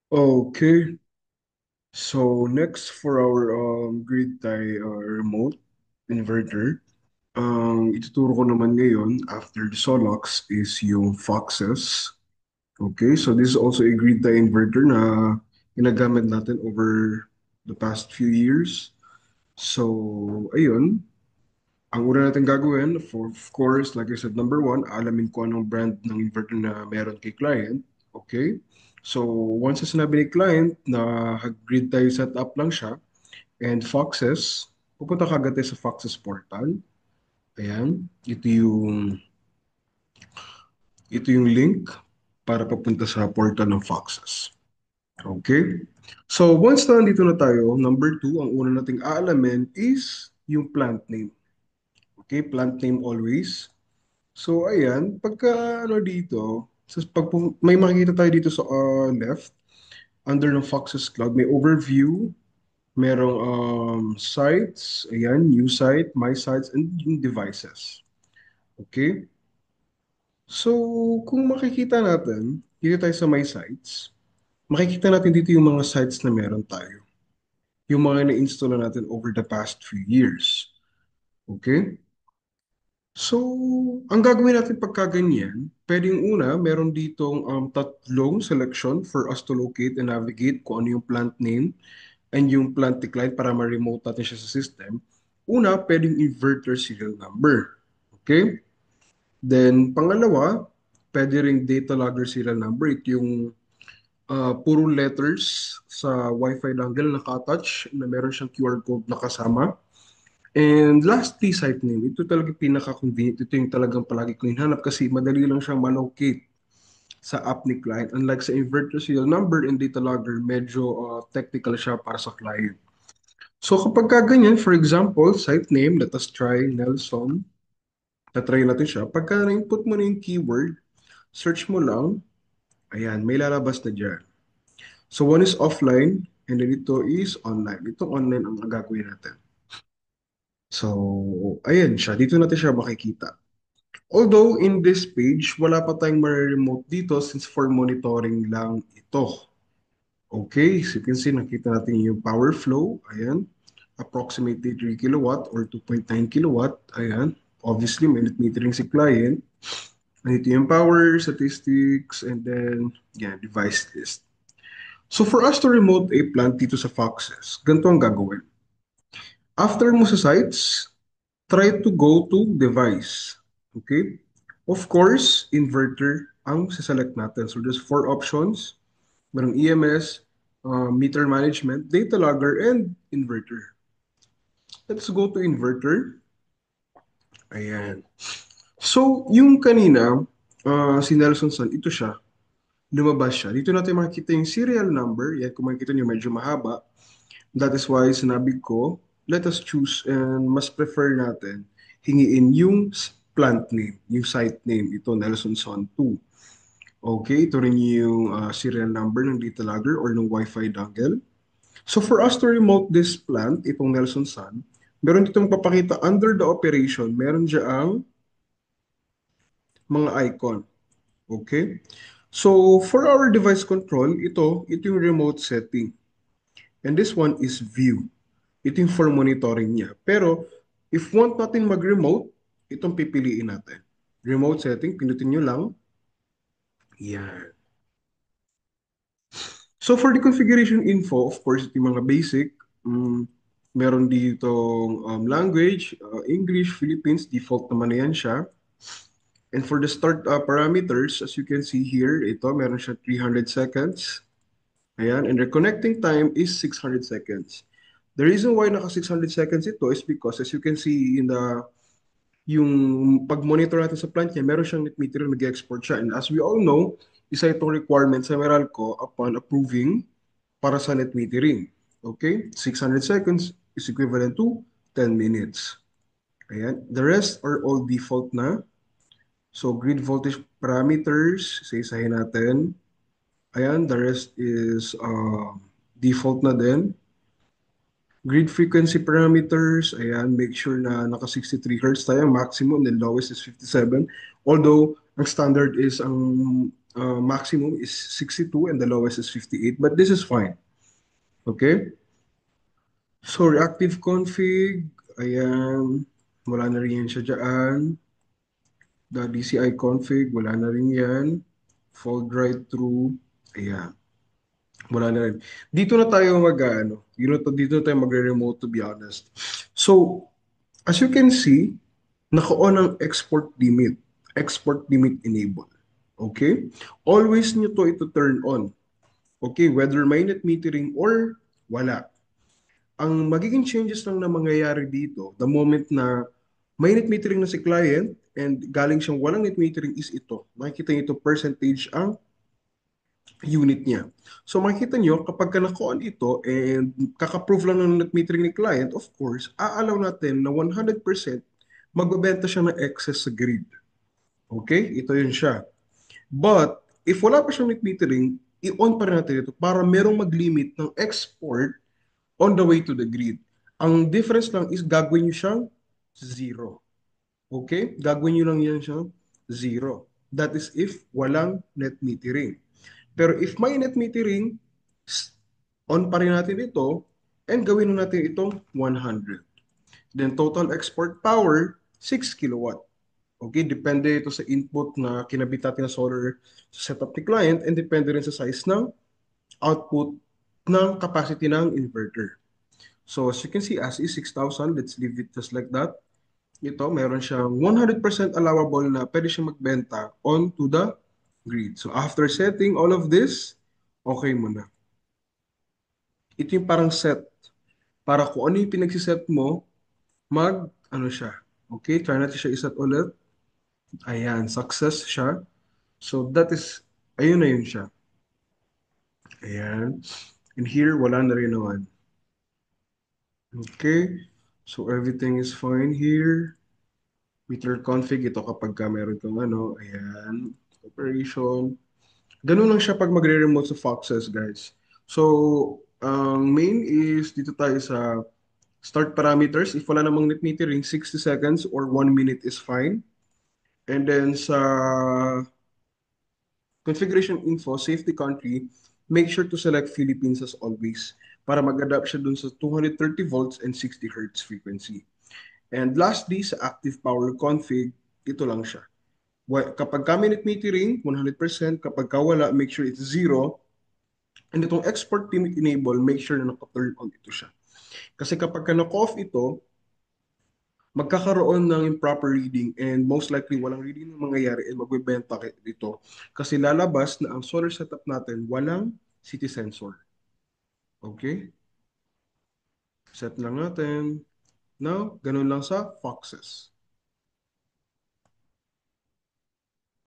Okay, so next for our grid tie remote inverter, ituturo ko naman ngayon after the Solox is yung Foxes. Okay, so this is also a grid tie inverter na ginagamit natin over the past few years. So, ayun, ang una natin gagawin, of course, like I said, number one, alamin ko anong brand ng inverter na meron kay client. Okay? So, once na sinabi ni client na grid tayo setup lang siya, and Foxes, pupunta ka agad tayo sa Foxes portal. Ayan. Ito yung link para papunta sa portal ng Foxes. Okay? So, once na nandito na tayo, number two, ang una nating aalamin is yung plant name. Okay? Plant name always. So, ayan, pagka ano dito, may makikita tayo dito sa left, under ng Foxes Cloud, may overview, merong sites, ayan, new site, my sites, and yung devices. Okay? So, kung makikita natin, dito tayo sa my sites, makikita natin dito yung mga sites na meron tayo. Yung mga na-install na natin over the past few years. Okay? So, ang gagawin natin pagka ganyan, pwedeng una, meron ditong tatlong selection for us to locate and navigate kung ano yung plant name and yung plant decline para ma-remote natin siya sa system. Una, pwedeng inverter serial number. Okay? Then, pangalawa, pwede ring data logger serial number. Ito yung puro letters sa Wi-Fi dongle na nakatouch na meron siyang QR code na kasama. And lastly, site name. Ito talaga pinaka-convenient. Ito yung talagang palagi ko hinahanap kasi madali lang siyang malocate sa app ni client. Unlike sa inverter serial number and data logger, medyo technical siya para sa client. So kapag ka ganyan, for example, site name, let us try Nelson. Tatry natin siya. Pagka na-input mo na yung keyword, search mo lang, ayan, may lalabas na dyan. So one is offline, and then ito is online. Itong online ang gagawin natin. So, ayan siya. Dito natin siya makikita. Although in this page, wala pa tayong ma-remote dito since for monitoring lang ito. Okay, so you can see, nakita natin yung power flow. Ayan, approximately 3 kilowatt or 2.9 kilowatt. Ayan, obviously, minute metering si client. Ito yung power statistics and then, yeah, device list. So for us to remote a plant dito sa Foxes, ganito ang gagawin. After mo sa sites, try to go to device. Okay? Of course, inverter ang siselect natin. So there's four options. Merong EMS, meter management, data logger, and inverter. Let's go to inverter. Ayan. So, yung kanina, si Nelson Sun, ito siya. Lumabas siya. Dito natin makikita yung serial number. Yan, kung makikita nyo, medyo mahaba. That is why sinabi ko, let us choose and mas prefer natin hingiin yung plant name, yung site name. Ito, Nelson Sun 2. Okay, ito rin yung serial number ng data logger or ng Wi-Fi dongle. So for us to remote this plant, itong Nelson Sun, meron ditong papakita under the operation, meron diyang mga icon. Okay? So for our device control, ito yung remote setting. And this one is view. Ito yung for monitoring niya. Pero if want natin mag-remote, itong pipiliin natin. Remote setting, pinutin nyo lang. Yan. So for the configuration info, of course, ito yung mga basic. Meron ditong language, English, Philippines, default naman na yan siya. And for the start parameters, as you can see here, ito, meron siya 300 seconds. Ayan, and the connecting time is 600 seconds. The reason why naka 600 seconds ito is because as you can see in yung pag-monitor natin sa plant niya, meron siyang net meter na nag-export siya. And as we all know, isa itong requirement sa Meralco upon approving para sa net metering. Okay? 600 seconds is equivalent to 10 minutes. Ayan. The rest are all default na. So, grid voltage parameters, isa-isahin natin. Ayan, the rest is default na din. Grid frequency parameters, ayan, make sure na naka 63 Hz tayo, maximum, then lowest is 57. Although, ang standard is ang maximum is 62 and the lowest is 58, but this is fine. Okay? So reactive config, ayan, wala na rin yan siya dyan. The DCI config, wala na rin yan. Fold right through, ayan, wala na rin. Dito na tayo mag-ano, dito na tayo magre-remote to be honest. So, as you can see, naka-on ang export limit enable. Okay? Always nyo to ito turn on. Okay, whether may net metering or wala. Ang magiging changes lang na mangyayari dito, the moment na may net metering na si client and galing siyang walang net metering is ito. Makikita niyo ito percentage ang unit niya. So makikita nyo, kapag ka naka-on ito and kaka-prove lang ng net metering ni client, of course, aalaw natin na 100% magbebenta siya ng excess sa grid. Okay? Ito yun siya. But, if wala pa siyang net metering, i-on pa rin natin ito para merong mag-limit ng export on the way to the grid. Ang difference lang is gagawin nyo siyang zero. Okay? Gagawin nyo lang yan siyang zero. That is if walang net metering. Pero if may net metering, on pa rin natin ito and gawin na natin itong 100. Then total export power, 6 kilowatt. Okay, depende ito sa input na kinabit natin na solar sa setup ni client and depende rin sa size ng output ng capacity ng inverter. So as you can see, as is 6,000, let's leave it just like that. Ito, meron siyang 100% allowable na pwede siyang magbenta onto the grid. So after setting all of this, okay mo na. Ito yung parang set para kung ano yung pinagsiset mo, ano siya. Okay, try natin siya iset ulit. Ayan, success siya. So that is, ayun na yun siya. Ayan. And here, wala na rin naman. Okay. So everything is fine here. Meter config, ito kapag ka meron kang ano, ayan, operation. Ganun lang siya pag magre-remote sa Foxes, guys. So, ang main is dito tayo sa start parameters. If wala namang net metering, 60 seconds or 1 minute is fine. And then sa configuration info, safety country, make sure to select Philippines as always para mag-adapt siya dun sa 230 volts and 60 hertz frequency. And lastly, sa active power config, ito lang siya. Kapag ka minute metering, 100%. Kapag ka wala, make sure it's zero. And itong export limit enable, make sure na naka-turn on ito siya. Kasi kapag ka naka-off ito, magkakaroon ng improper reading and most likely walang reading na mangyayari and magbebenta dito kasi lalabas na ang solar setup natin walang city sensor. Okay? Set lang natin. Now, ganun lang sa Foxes.